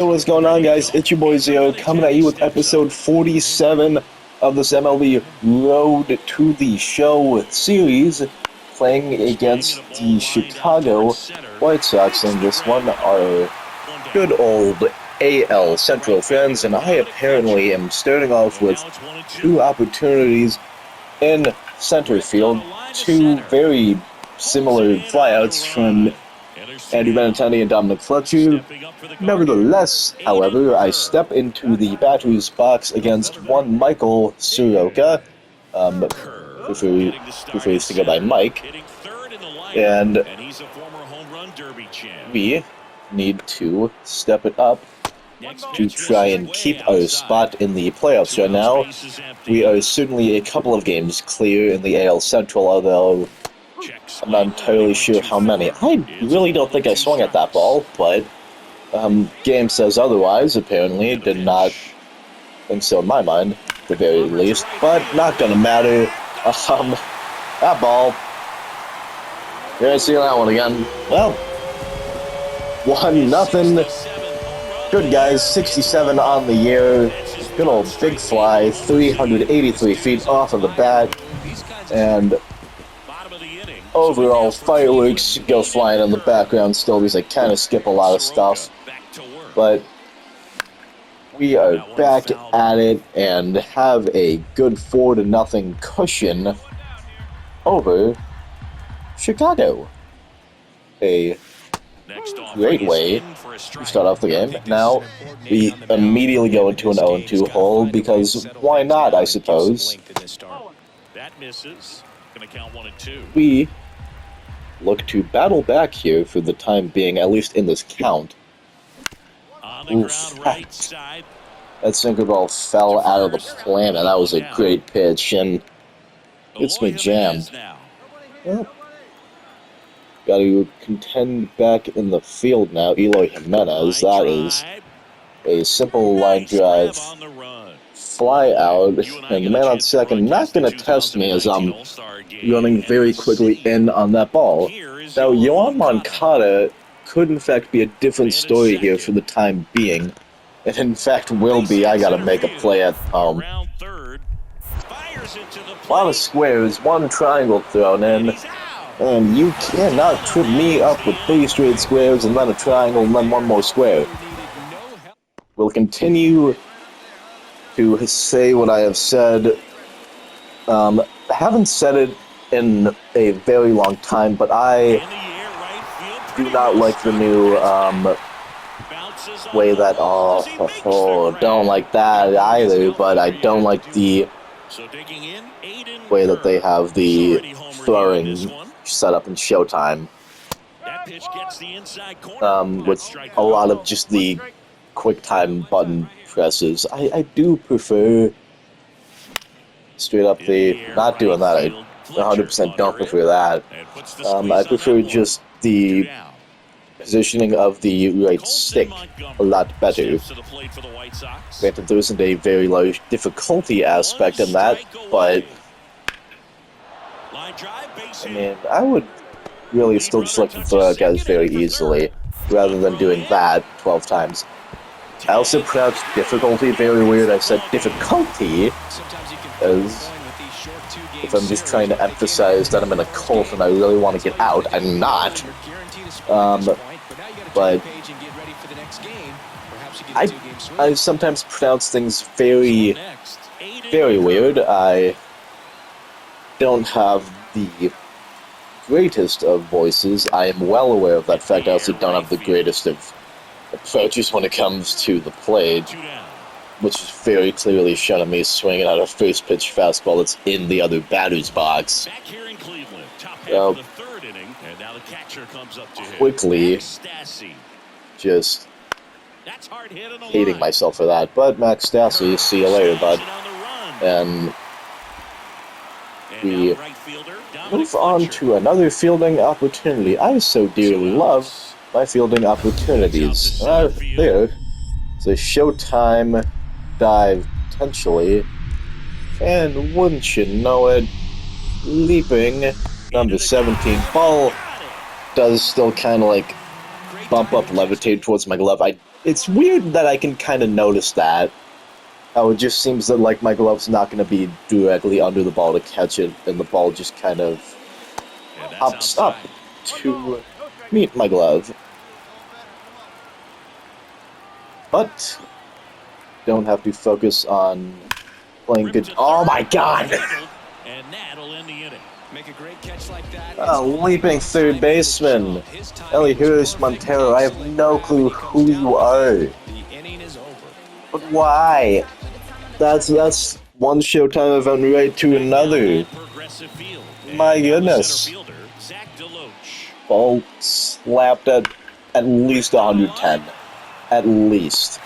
Hey, what's going on, guys? It's your boy Zio coming at you with episode 47 of this MLB Road to the Show series, playing against the Chicago White Sox. And this one are good old AL Central friends, and I apparently am starting off with two opportunities in center field, two very similar flyouts from Andy Benintendi and Dominic Fletcher. Nevertheless, however, I step into the batter's box against one Michael Soroka, prefers to go by Mike, and we need to step it up to try and keep our spot in the playoffs. Right now, we are certainly a couple of games clear in the AL Central, although I'm not entirely sure how many. I really don't think I swung at that ball, but game says otherwise, apparently. Did not think so in my mind, at the very least. But not gonna matter. That ball. You're gonna see that one again. Well, 1-0. Good guys, 67 on the year. Good old big fly, 383 feet off of the bat. And overall fireworks go flying in the background still because I kind of skip a lot of stuff. But we are back at it and have a good 4-0 cushion over Chicago. A great way to start off the game. Now, we immediately go into an 0-2 hole because why not, I suppose. We look to battle back here for the time being, at least in this count. Oof, that sinker ball fell out of the planet. That was a great pitch, and it's me jammed. Well, got to contend back in the field now. Eloy Jimenez, that is a simple line drive, fly out, and the man on second not going to test me as I'm running very quickly in on that ball. Now, Yoan Moncada could in fact be a different story here for the time being. And in fact will be. I gotta make a play at home. A lot of squares, one triangle thrown in, and you cannot trip me up with 3 straight squares and then a triangle and then one more square. We'll continue to say what I have said. Haven't said it in a very long time, but I do not like the new way that don't like that either, but I don't like the way that they have the throwing set up in Showtime, with a lot of just the quick time button presses. I do prefer straight up the not doing that. I 100% don't prefer that. I prefer just the positioning of the right stick a lot better. Granted, there isn't a very large difficulty aspect in that, but I mean, I would really still just like to throw out guys very easily, rather than doing that 12 times. I also pronounced difficulty very weird. I said difficulty, as if I'm just trying to emphasize that I'm in a cult and I really want to get out. I'm not. But I sometimes pronounce things very, very weird. I don't have the greatest of voices. I am well aware of that fact. I also don't have the greatest of approaches when it comes to the plate, which is very clearly shown on me swinging out a first pitch fastball that's in the other batter's box. Quickly, just hating myself for that. But Max Stassi, see you later, bud. And we move on to another fielding opportunity. I so dearly love my fielding opportunities. There, it's a Showtime dive, potentially. And wouldn't you know it, leaping, number 17, ball does still kind of like bump up, levitate towards my glove. I It's weird that I can kind of notice that. How it just seems that like my glove's not going to be directly under the ball to catch it, and the ball just kind of hops up to meet my glove. But don't have to focus on playing good. Oh my God! Leaping third baseman, Elihuris Montero. I have no clue who you are. But why? That's one Showtime event right to another. My goodness. Ball slapped at least 110. At least.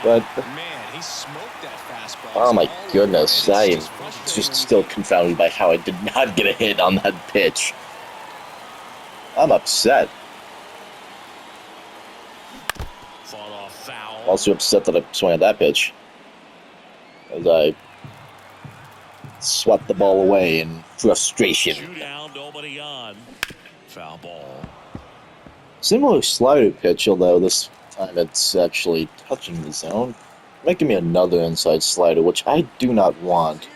But oh my goodness, I am just still confounded by how I did not get a hit on that pitch. I'm upset. Also upset that I swung at that pitch, as I swept the ball away in frustration. Foul ball. Similar slider pitch, although this time it's actually touching the zone. Might give me another inside slider, which I do not want.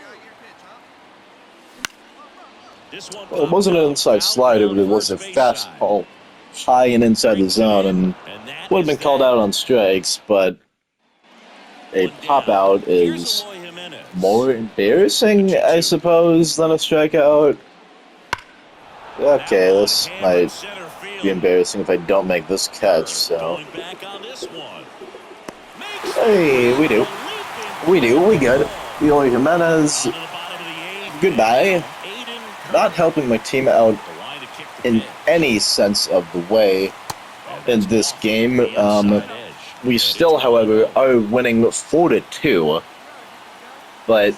Well, it wasn't an inside slider, but it was a fastball high and inside the zone, and would have been called out on strikes, but a pop-out is more embarrassing, I suppose, than a strikeout. Okay, this might be embarrassing if I don't make this catch, so... Hey, we do. We good. Eloy Jimenez, goodbye. Not helping my team out in any sense of the way in this game. We still, however, are winning 4-2, but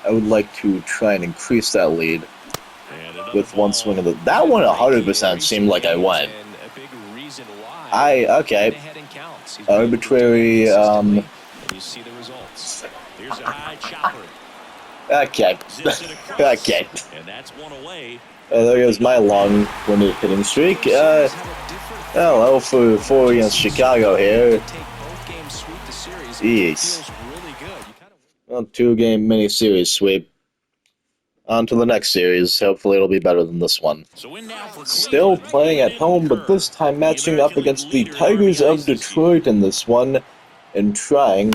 I would like to try and increase that lead with one swing of the... That one 100% seemed like I won. Okay. Arbitrary, Okay. Okay. There goes my long-winded hitting streak. Hello for 4 against Chicago here. Jeez. Well, 2-game mini-series sweep. On to the next series. Hopefully it'll be better than this one. Still playing at home, but this time matching up against the Tigers of Detroit in this one, and trying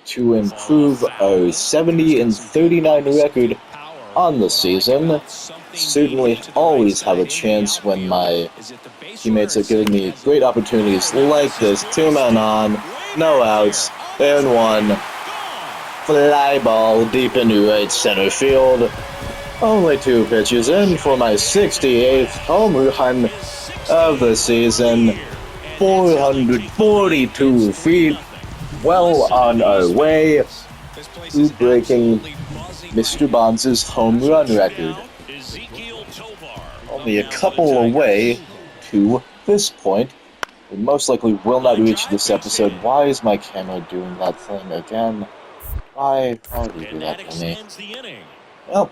to improve our 70-39 record on the season. Certainly always have a chance when my teammates are giving me great opportunities like this. 2 men on, no outs, and 1. Fly ball deep into right center field. Only 2 pitches in for my 68th home run of the season. 442 feet. Well on our way to breaking Mr. Bonds' home run record. Only a couple away to this point. We most likely will not reach this episode. Why is my camera doing that thing again? Why do you do that to me? Well,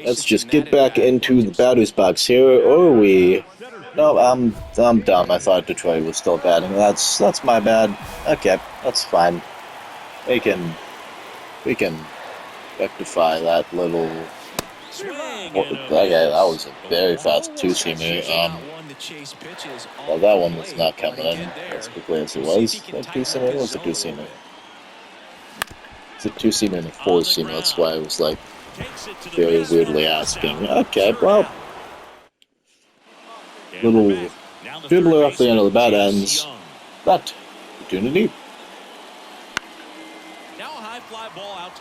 let's just get back into the batter's box here, or we... No, I'm dumb. I thought Detroit was still batting. That's my bad. Okay, that's fine. We can rectify that little... Okay, that was a very fast 2-seamer. Well, that one was not coming in as quickly as it was. That 2-seamer was a 2-seamer. It's a 2-seamer and a 4-seamer. That's why I was like very weirdly asking. Okay, well, little dribbler off the end of the bat ends that opportunity.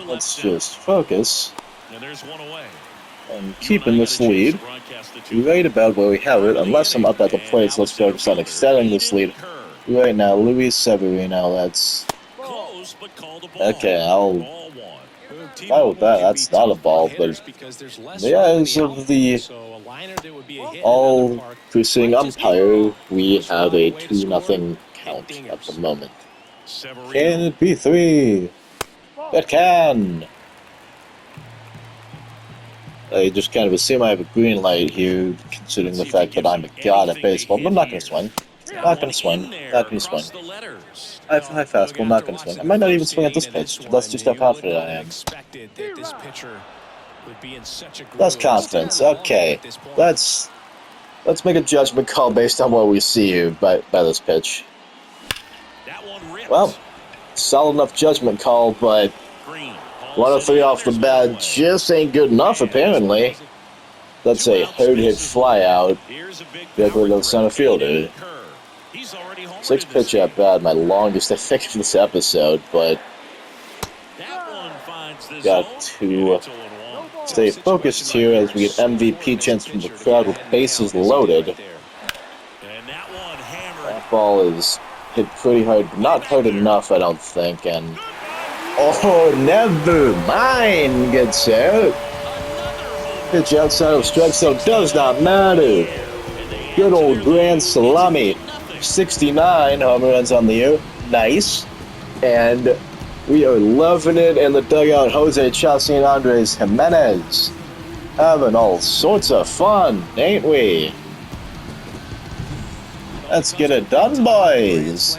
Let's just focus on keeping this lead right about where we have it. Unless I'm up at the plate, so let's focus on extending this lead. Right now, Luis Severino, that's... Okay, I'll fine with that. That's not a ball, but the eyes of the all-pursuing umpire, we have a 2-0 count at the moment. Can it be 3? It can! I just kind of assume I have a green light here, considering the fact that I'm a god at baseball, but I'm not going to swing. Not going to swing. Not going to swing. High fastball, not going to swing. I might not even swing at this pitch. That's just how confident I am. That's confidence. Okay. Let's make a judgment call based on what we see here by this pitch. Well, solid enough judgment call, but 103 off the bat just ain't good enough, apparently. That's a hard hit fly out directly to the center fielder. 6 pitch at bat, my longest I think of this episode, but got to stay focused here as we get MVP chance from the crowd with bases loaded. That ball is hit pretty hard, but not hard enough, I don't think, and oh, never mind, gets out. Pitch outside of strike zone does not matter. Good old grand salami. 69 home runs on the year. Nice. And we are loving it in the dugout. Jose Chelsea and Andres Jimenez having all sorts of fun, ain't we? Let's get it done, boys.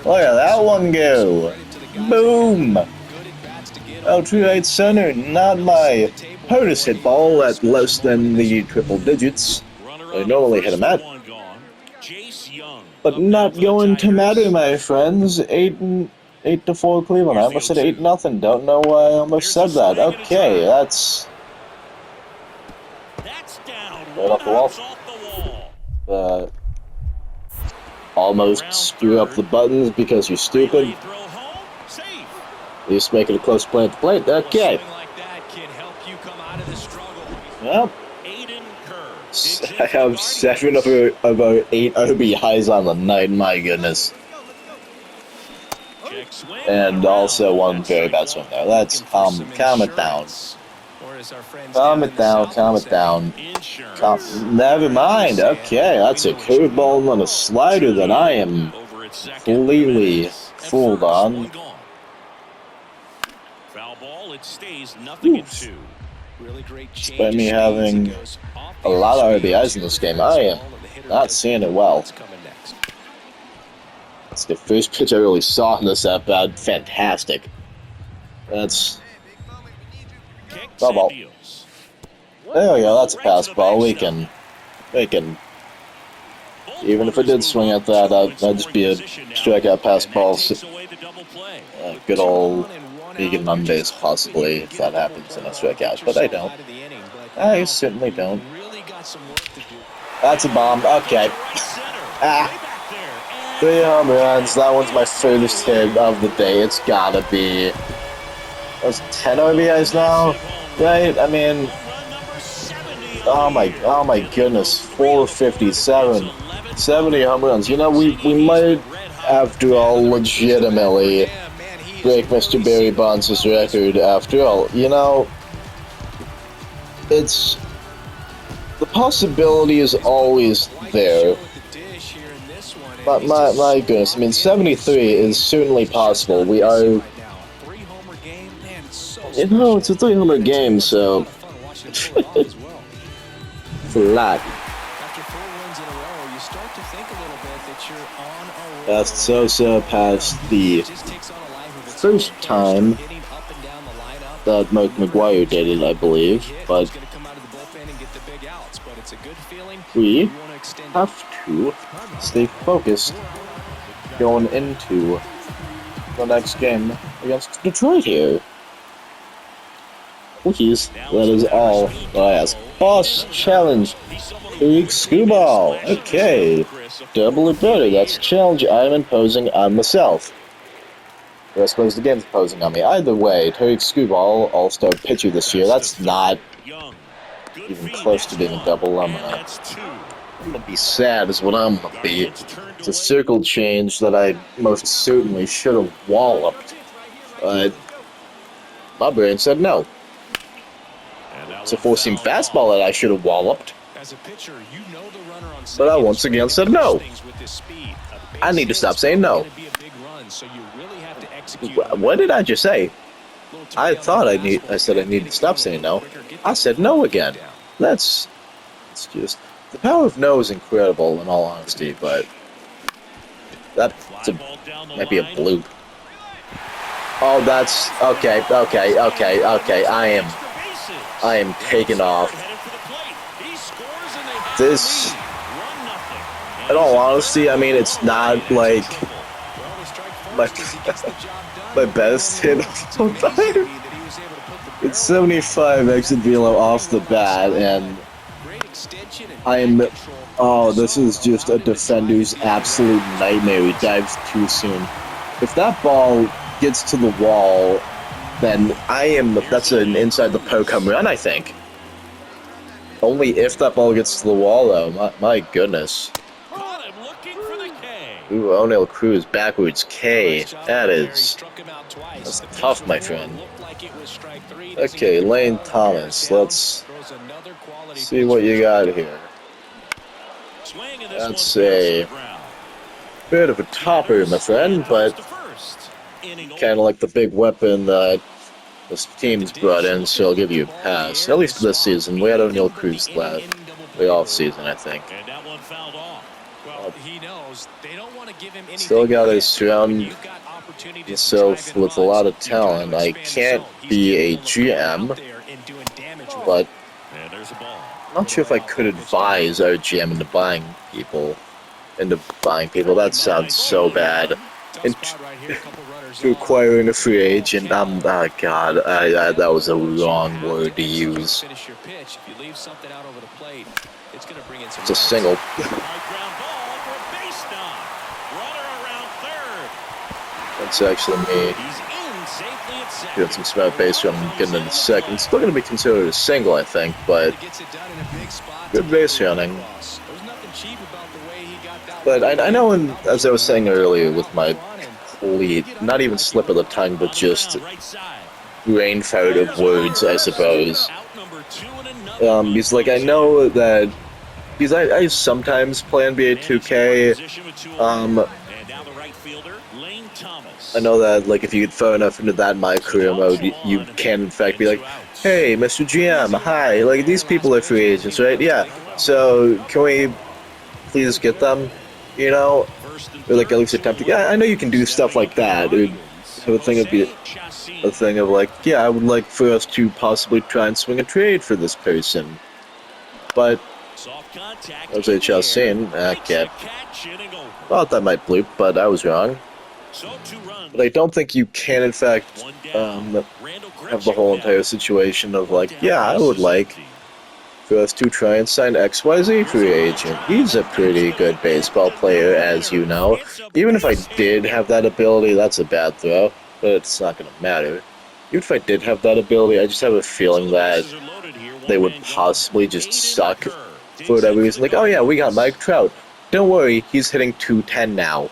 Look at that one go. Boom. Oh, true right center. Not my hardest hit ball at less than the triple digits I normally hit him at. But not going to matter, my friends. 8-4 Cleveland. I almost said 8-0. Don't know why I almost said that. Okay, that's right off the wall. Almost screw up the buttons because you're stupid. At least make it a close play at the plate. Okay. Well, I have 7 of about 8 RBIs on the night, my goodness. And also 1 very bad swing there. Let's calm it down. Calm it down. Never mind. Okay, that's a curveball and a slider that I am completely fooled on. Oof. Despite me having a lot of RBIs in this game, I am not seeing it well. That's the first pitch I really saw in this at-bat. Fantastic. That's foul ball. There we go, that's a pass ball. We can, even if I did swing at that, that'd just be a strikeout pass ball. Good old vegan Mondays, possibly, if that happens in a strikeout, but I don't. I certainly don't. That's a bomb. Okay. 3 home runs. That one's my furthest hit of the day. It's gotta be. That's 10 RBIs now, right? I mean, oh my goodness, 457, 70 home runs. You know, we might, after all, legitimately break Mr. Barry Bonds' record. After all, you know, it's the possibility is always there. But my goodness, I mean, 73 is certainly possible. We are, you know, it's a 3-homer game, so flat. That's Sosa past the first time that Mark McGuire did it, I believe, but we have to stay focused going into the next game against Detroit here. Please, that is all that I ask. Boss challenge. Big screwball. Okay. Double or better. That's a challenge I'm imposing on myself. Or I suppose the game's imposing on me. Either way, Tariq Screwball, all-star pitcher this year. That's not even close to being a double. I'm gonna be sad is what I'm gonna be. It's a circle change that I most certainly should have walloped. But my brain said no. It's a 4-seam fastball that I should have walloped. But I once again said no. I need to stop saying no. What did I just say? I thought I said I need to stop saying no. I said no again. It's just... The power of no is incredible, in all honesty, but... That might be a bloop. Oh, that's... Okay. I am taken off. This... In all honesty, I mean, it's not, like... my best hit of all time. It's 75 exit velo off the bat, and I'm... Oh, this is just a defender's absolute nightmare. He dives too soon. If that ball gets to the wall, then that's an inside the poke home run, I think. Only if that ball gets to the wall, though. My goodness. Ooh, O'Neal Cruz backwards K. That's tough, my friend. Okay, Lane Thomas. Let's see what you got here. That's a bit of a topper, my friend, but kind of like the big weapon that this team's brought in, so I'll give you a pass. At least this season. We had O'Neal Cruz the off-season, I think. Still got to surround yourself with a lot of talent. I can't be a GM, but I'm not sure if I could advise our GM into buying people. That sounds so bad. To acquiring a free agent, oh god, that was a wrong word to use. It's a single. That's actually me. Doing some smart base running, getting in a second. It's still going to be considered a single, I think, but good base running. But I know, as I was saying earlier, with my complete, not even slip of the tongue, but just brain fart of words, I suppose. He's like, I know that, because I sometimes play NBA 2K, I know that, like, if you get far enough into that My Career mode, you can, in fact, be like, hey, Mr. GM, hi, like, these people are free agents, right? Yeah, so can we please get them, you know? Or, like, at least attempt to... Yeah, I know you can do stuff like that. So the thing would be a thing of, like, yeah, I would like for us to possibly try and swing a trade for this person. But, as I just seen, okay. Thought that might bloop, but I was wrong. But I don't think you can, in fact, have the whole entire situation of, like, yeah, I would like for us to try and sign XYZ free agent. He's a pretty good baseball player, as you know. Even if I did have that ability, that's a bad throw, but it's not going to matter. Even if I did have that ability, I just have a feeling that they would possibly just suck for whatever reason. Like, oh yeah, we got Mike Trout. Don't worry, he's hitting 210 now.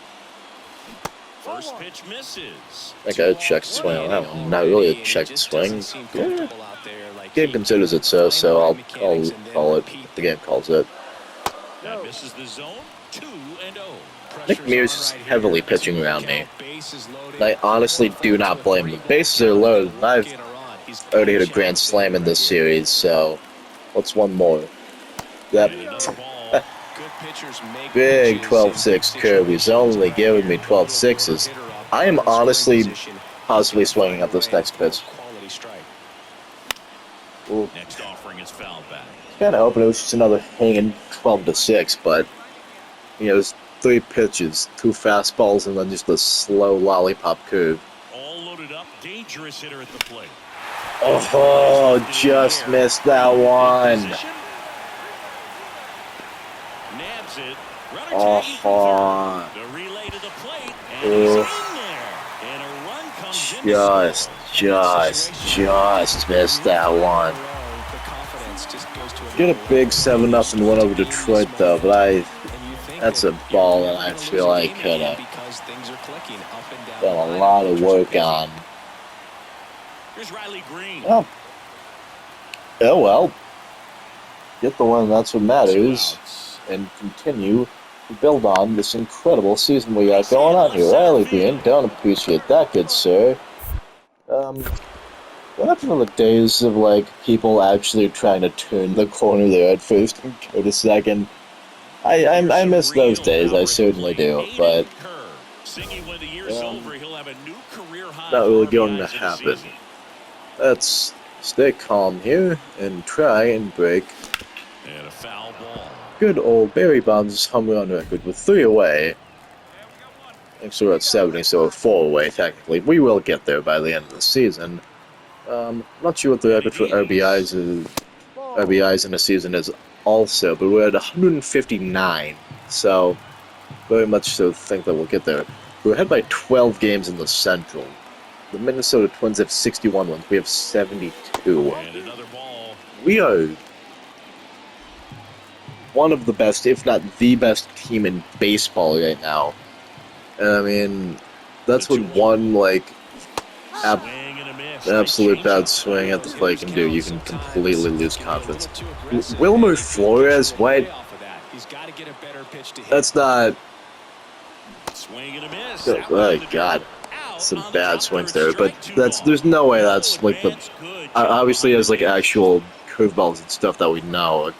First pitch misses. I got a checked swing on that one. Not really a checked swing. Yeah. Game considers it so I'll call it. The game calls it. Nick Mears is heavily pitching around me. And I honestly do not blame him. Bases are loaded, and I've already hit a grand slam in this series, so what's one more? That big 12-6 curve. He's only giving me 12-6s. I am honestly possibly swinging at this next pitch. Ooh. Next offering is fouled back. Kind of hoping it was just another hanging 12-6, but you know, there's 3 pitches, 2 fastballs, and then just a slow lollipop curve. All loaded up, dangerous hitter at the plate. Oh, just missed that one. Oh, just missed that one. Get a big 7-0 win over Detroit, though, but that's a ball that I feel I could have done a lot of work on. Oh, well. Get the one, that's what matters, and continue to build on this incredible season we got going on here. Riley Green, don't appreciate that, good sir. What happened to the days of, like, people actually trying to turn the corner there at first and go to second? I miss those days, I certainly do, but not really going to happen. Let's stay calm here and try and break good old Barry Bonds' home run record with 3 away. Thanks, we're at 70, so 4 away, technically. We will get there by the end of the season. Not sure what the record for RBIs in a season is also, but we're at 159, so very much so think that we'll get there. We're ahead by 12 games in the Central. The Minnesota Twins have 61 wins. We have 72. We are one of the best, if not the best team in baseball right now. And I mean, that's what one, like, absolute bad swing at the plate can do. You can completely lose confidence. Wilmer Flores, what? That's not... Oh, God. Some bad swings there, but there's no way that's, like, the... Obviously, there's, like, actual curveballs and stuff that we know,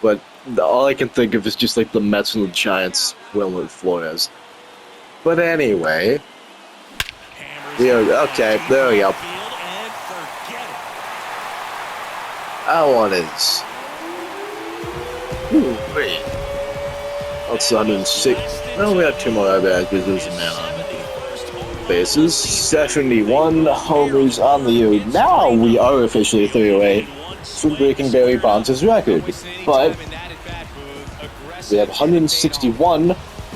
but all I can think of is just, like, the Mets and the Giants, Wilmer Flores. But anyway... Okay, there we go. That one is... Wait. That's 106. No, we have 2 more RBIs because there's a man on bases. 71 homers on the year. Now we are officially 3 away from breaking Barry Bonds' record. But we have 161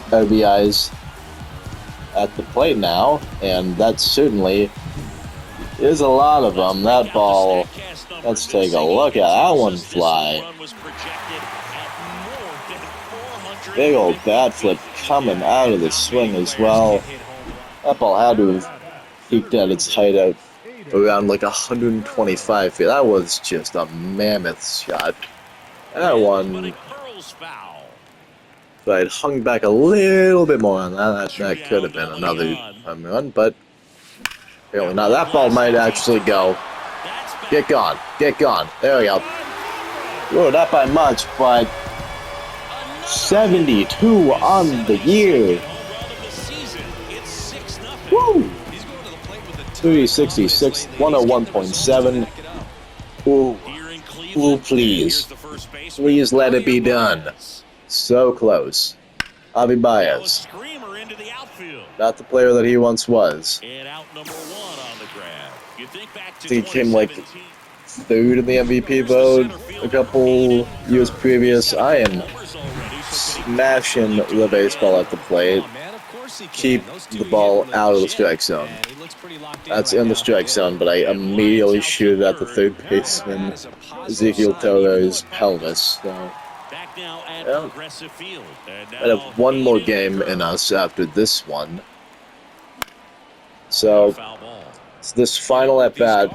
RBIs at the plate now, and that certainly is a lot of them. That ball, let's take a look at that one fly. Big old bat flip coming out of the swing as well. That ball had to have peaked at its height at around like 125 feet. That was just a mammoth shot. That one, if I'd hung back a little bit more on that could have been another home run, but apparently not. That ball might actually go. Get gone. Get gone. There we go. Whoa, not by much, but 72 on the year. Woo! 366, 101.7. Ooh. Ooh, please. Please let it be done. So close. Javi Baez. Not the player that he once was. He came like 3rd in the MVP vote a couple years previous. I am smashing the baseball at the plate. Keep the ball out of the strike zone. That's in the strike zone, but I immediately shoot at the third baseman, Ezekiel Torres' pelvis. So, yeah. I have one more game in us after this one. So, it's this final at-bat,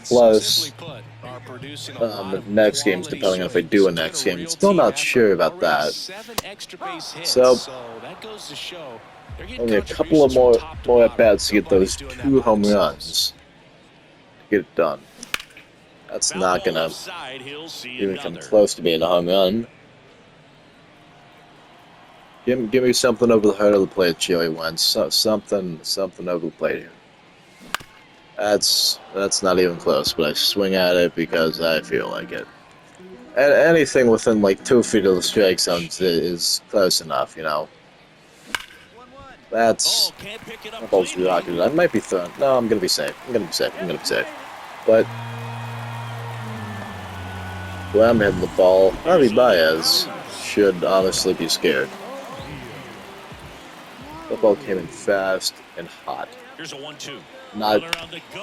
plus next games, depending on if I do a next game. Still not sure about that. So, only a couple of more at-bats to get those 2 home runs to get it done. That's not gonna even come close to being a home run. Give me something over the heart of the plate, Chili Wentz. Something over the plate here. That's not even close, but I swing at it because I feel like it. And anything within like 2 feet of the strike zone is close enough, you know. That ball's rocketed. I might be thrown. No, I'm gonna be safe. I'm gonna be safe. But when I'm hitting the ball, Javi Baez should honestly be scared. The ball came in fast and hot. Not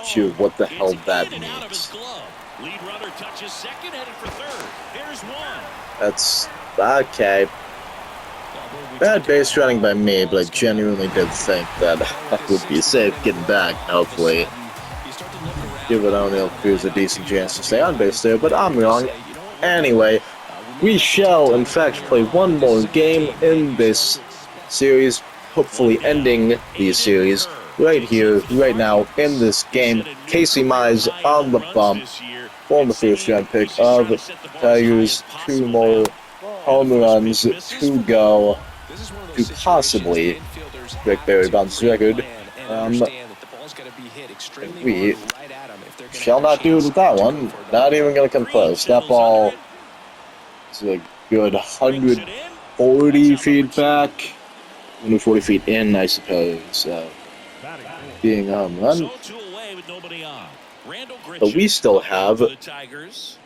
sure what the hell that means. That's okay. Bad base running by me, but I genuinely did think that I would be safe getting back, hopefully. Give it O'Neal Cruz a decent chance to stay on base there, but I'm wrong. Anyway, we shall in fact play one more game in this series, hopefully ending the series right here, right now, in this game. Casey Mize on the bump, former first-round pick of Tigers. 2 more home runs to go to possibly break Barry Bonds' record. We shall not do it with that one. Not even going to come close. That ball is a good 140 feet back. 140 feet in, I suppose. Being a home run. But we still have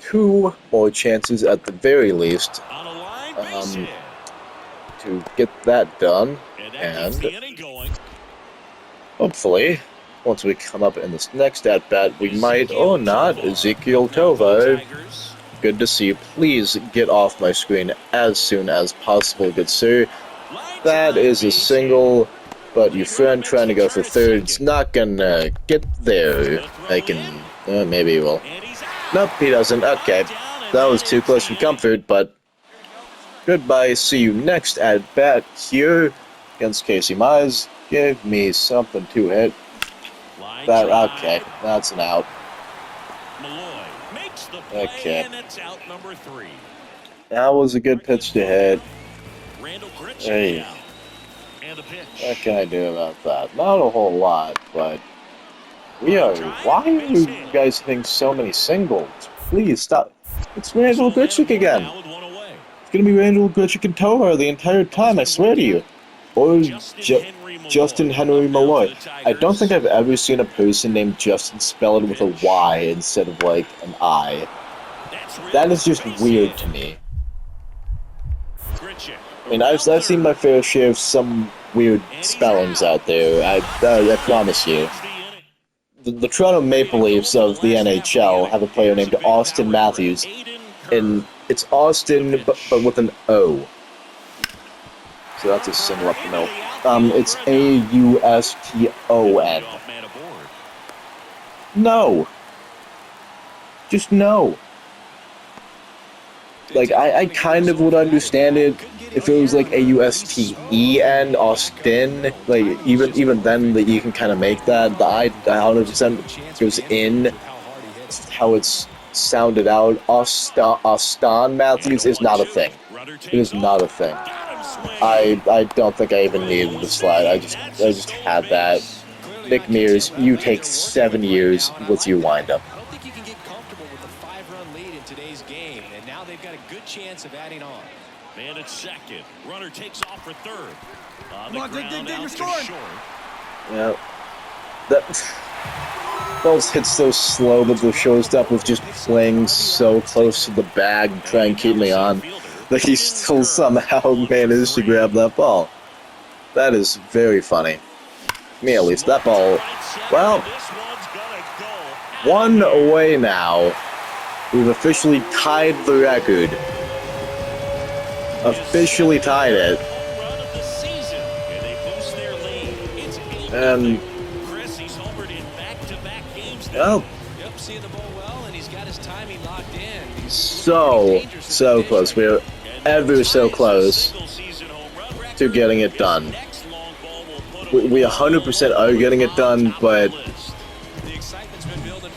2 more chances at the very least to get that done. And hopefully, once we come up in this next at-bat, we might, or not, Ezekiel Tova. Good to see you. Please get off my screen as soon as possible, good sir. That is a single, but your friend trying to go for third's not gonna get there. I can, maybe he will. Nope, he doesn't. Okay, that was too close for comfort, but goodbye. See you next at-bat here against Casey Mize. Give me something to hit. That, okay, that's an out. Okay. That was a good pitch to hit. Hey. What can I do about that? Not a whole lot, but we are. Why are you guys hitting so many singles? Please stop. It's Randall Grichuk again. It's gonna be Randall Grichuk and Tovar the entire time, I swear to you. Or Justin Henry Malloy. I don't think I've ever seen a person named Justin spelled with a Y instead of like an I. That is just weird to me. I mean, I've seen my fair share of some weird spellings out there, I promise you. The Toronto Maple Leafs of the NHL have a player named Austin Matthews, and it's Austin, but with an O. So that's a single up the middle. It's Auston. No. Just no. Like, I kind of would understand it if it was like Austen, Austin. Like, even then, that you can kind of make that. The I 100% goes in. That's how it's sounded out. Auston Matthews is not a thing. It is not a thing. I don't think I even needed the slide. I just had that. Nick Mears, you take 7 years with your windup. I don't think you can get comfortable with a 5-run lead in today's game, and now they've got a good chance of adding on. Man at second. Runner takes off for third. Come on, dig, you're scoring. Yeah. That ball's hit so slow that the shortstop was just playing so close to the bag to try and keep me on that he still somehow managed to grab that ball. That is very funny. Me at least. That ball, well, 1 away now. We've officially tied the record. Officially tied it. And, well, so close. We're ever so close to getting it done. We 100% are getting it done, but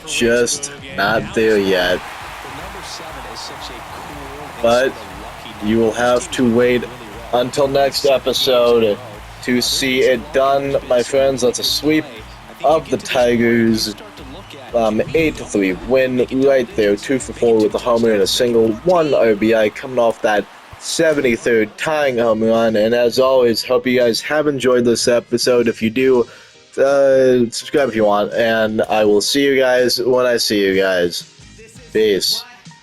just not there yet. But you will have to wait until next episode to see it done, my friends. That's a sweep of the Tigers. 8-3 win right there. 2 for 4 with a homer and a single. 1 RBI coming off that 73rd tying home run. And as always, hope you guys have enjoyed this episode. If you do, subscribe if you want. And I will see you guys when I see you guys. Peace.